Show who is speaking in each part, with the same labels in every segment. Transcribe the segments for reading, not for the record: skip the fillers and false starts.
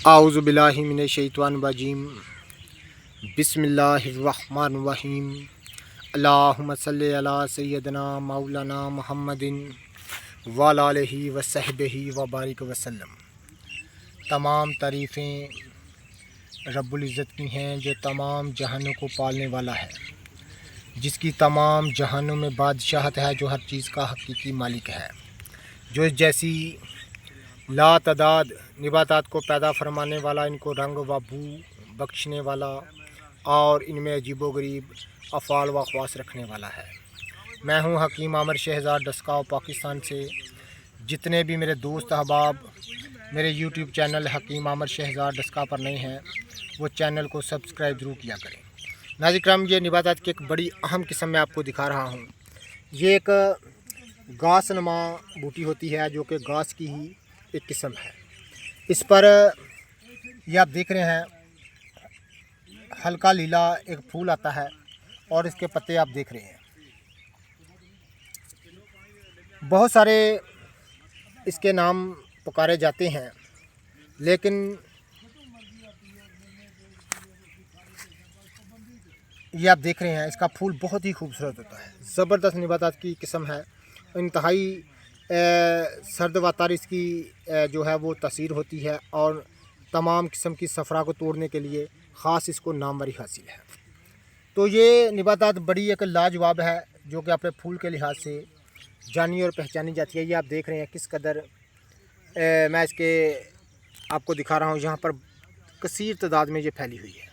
Speaker 1: आऊज़ु बिल्लाहि मिनश शैतानिर रजीम। बिस्मिल्लाहिर्रहमानिर्रहीम। अल्लाहुम्मा सल्लि अला सय्यदना मौलाना मुहम्मदिन व अला आलिहि व सहबिहि व बारिक वसल्लम। तमाम तारीफ़ें रब्बुल इज़्ज़त की हैं जो तमाम जहानों को पालने वाला है, जिसकी तमाम जहानों में बादशाहत है, जो हर चीज़ का हकीकी मालिक है, जो जैसी लातदाद निबातात को पैदा फरमाने वाला, इनको रंग व बू बख्शने वाला और इनमें अजीबोगरीब अफ़ाल व ख़वास रखने वाला है। मैं हूं हकीम आमिर शहज़ाद डस्काव पाकिस्तान से। जितने भी मेरे दोस्त अहबाब मेरे यूट्यूब चैनल हकीम आमिर शहज़ाद डस्का पर नहीं हैं, वो चैनल को सब्सक्राइब ज़रूर किया करें। नाज़रीन किराम, ये निबातात की एक बड़ी अहम किस्म मैं आपको दिखा रहा हूँ। ये एक घास नुमा बूटी होती है, जो कि घास की ही एक किस्म है। इस पर ये आप देख रहे हैं हल्का लीला एक फूल आता है और इसके पत्ते आप देख रहे हैं। बहुत सारे इसके नाम पुकारे जाते हैं, लेकिन ये आप देख रहे हैं इसका फूल बहुत ही खूबसूरत होता है। ज़बरदस्त निबातात की किस्म है। इंतहाई सर्द वातावरण इसकी जो है वो तासीर होती है और तमाम किस्म की सफ़रा को तोड़ने के लिए ख़ास इसको नामवरी हासिल है। तो ये निबातात बड़ी एक लाजवाब है, जो कि अपने फूल के लिहाज से जानी और पहचानी जाती है। ये आप देख रहे हैं किस कदर मैं इसके आपको दिखा रहा हूँ। यहाँ पर कसीर तादाद में ये फैली हुई है।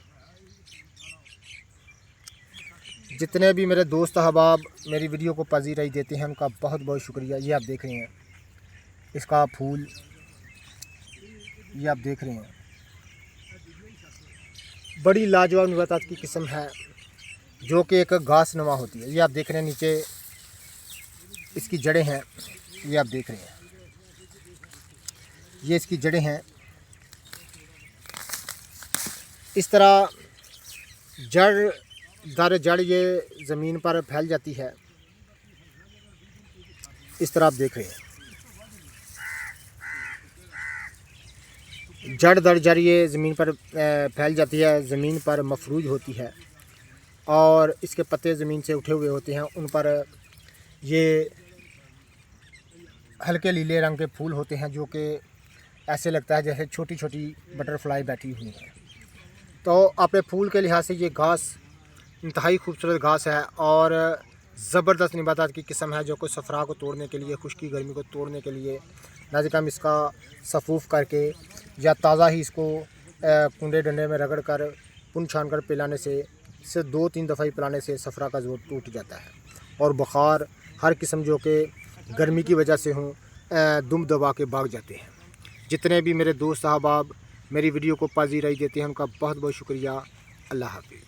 Speaker 1: जितने भी मेरे दोस्त अहबाब मेरी वीडियो को पजीराई देते हैं, उनका बहुत बहुत शुक्रिया। ये आप देख रहे हैं इसका फूल, ये आप देख रहे हैं बड़ी लाजवाब निबातात की किस्म है, जो कि एक घास नुमा होती है। ये आप देख रहे हैं नीचे इसकी जड़ें हैं। ये आप देख रहे हैं ये इसकी जड़ें हैं। इस तरह जड़ दर जड़ ये ज़मीन पर फैल जाती है। इस तरह आप देख रहे हैं जड़ दर जड़ ये ज़मीन पर फैल जाती है, ज़मीन पर मफरूज होती है और इसके पत्ते ज़मीन से उठे हुए होते हैं। उन पर ये हल्के नीले रंग के फूल होते हैं, जो कि ऐसे लगता है जैसे छोटी छोटी बटरफ्लाई बैठी हुई है। तो अपने फूल के लिहाज से ये घास इंतहाई खूबसूरत घास है और ज़बरदस्त निबातात की किस्म है, जो कि सफ़रा को तोड़ने के लिए, खुश्की गर्मी को तोड़ने के लिए नाज़रीन हम इसका सफ़ूफ़ करके या ताज़ा ही इसको कुंडे डंडे में रगड़ कर पुन छान कर पिलाने से सिर्फ 2-3 दफ़ा ही पिलाने से सफ़रा का ज़ोर टूट जाता है और बुखार हर किस्म जो कि गर्मी की वजह से हों दुम दबा के भाग जाते हैं। जितने भी मेरे दोस्त अहबाब मेरी वीडियो को पजीराई देते हैं, उनका बहुत बहुत शुक्रिया। अल्लाह हाफ़िज़।